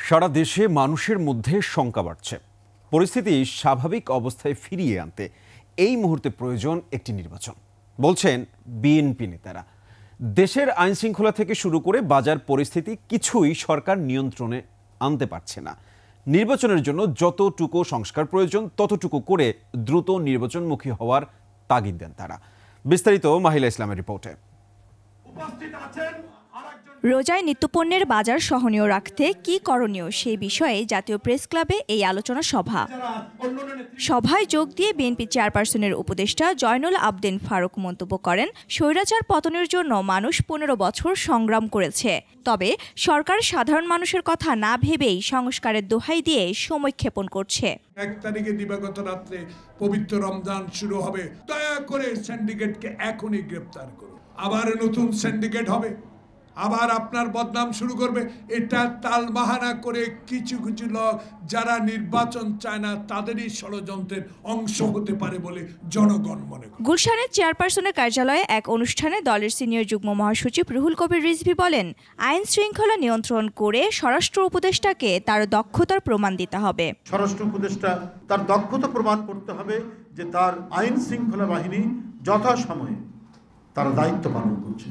সারা দেশে মানুষের মধ্যে শঙ্কা বাড়ছে। পরিস্থিতি স্বাভাবিক অবস্থায় ফিরিয়ে আনতে এই মুহূর্তে প্রয়োজন একটি নির্বাচন, বলছেন বিএনপি নেতারা। দেশের আইন শৃঙ্খলা থেকে শুরু করে বাজার পরিস্থিতি কিছুই সরকার নিয়ন্ত্রণে আনতে পারছে না। নির্বাচনের জন্য যতটুকু সংস্কার প্রয়োজন ততটুকু করে দ্রুত নির্বাচনমুখী হওয়ার তাগিদ দেন তারা। বিস্তারিত মাহিলা ইসলামের রিপোর্টে। রোজায় নিত্যপণ্যের বাজার সহনীয় রাখতে কি করণীয় সেই বিষয়ে জাতীয় প্রেস ক্লাবে এই আলোচনা সভায় যোগ দিয়ে বিএনপি চেয়ারপারসনের উপদেষ্টা জয়নুল আবদিন ফারুক মন্তব্য করেন, স্বৈরাচার পতনের জন্য মানুষ 15 বছর সংগ্রাম করেছে, তবে সরকার সাধারণ মানুষের কথা না ভেবেই সংস্কারের দোহাই দিয়ে সময় ক্ষেপণ করছে। 1 তারিখে দিবাগত রাত্রে পবিত্র রমজান শুরু হবে, দয়া করে সিন্ডিকেটকে এখনই গ্রেফতার করুন। আবার নতুন সিন্ডিকেট হবে, আবার আপনার বদনাম শুরু করবে। এটা তালবাহানা করে কিছু কিছু লোক যারা নির্বাচন চায় না তাদেরই ষড়যন্ত্রের অংশ হতে পারে বলে জনগণ মনে করে। গুলশানের চেয়ারপারসনের কার্যালয়ে এক অনুষ্ঠানে দলের সিনিয়র যুগ্ম মহাসচিব রুহুল কবির রিজভী বলেন, আইন শৃঙ্খলা নিয়ন্ত্রণ করে স্বরাষ্ট্র উপদেষ্টাকে তার দক্ষতার প্রমাণ দিতে হবে। স্বরাষ্ট্র উপদেষ্টা তার দক্ষতা প্রমাণ করতে হবে যে তার আইন শৃঙ্খলা বাহিনী যথাসময়ে তারা দায়িত্ব পালন করছে।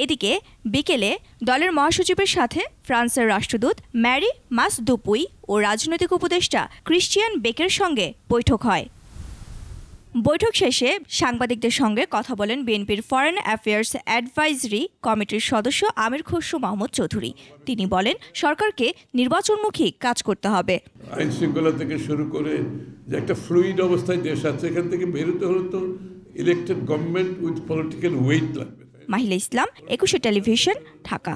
এদিকে বিকেলে দলের মহাসচিবের সাথে ফ্রান্সের রাষ্ট্রদূত ম্যারি মাস দুপুই ও রাজনৈতিক উপদেষ্টা ক্রিশ্চিয়ান বেকের সঙ্গে বৈঠক হয়। বৈঠক শেষে সাংবাদিকদের সঙ্গে কথা বলেন বিএনপির ফরেন অ্যাফেয়ার্স অ্যাডভাইজরি কমিটির সদস্য আমির খসরু মাহমুদ চৌধুরী। তিনি বলেন, সরকারকে নির্বাচনমুখী কাজ করতে হবে। আইন শৃঙ্খলা থেকে শুরু করে যে একটা ফ্লুইড অবস্থায় দেশ আছে, এখান থেকে বেরোতে হলে তো elected government with political weight লাগবে। মাহিলা ইসলাম, 21 টেলিভিশন, ঢাকা।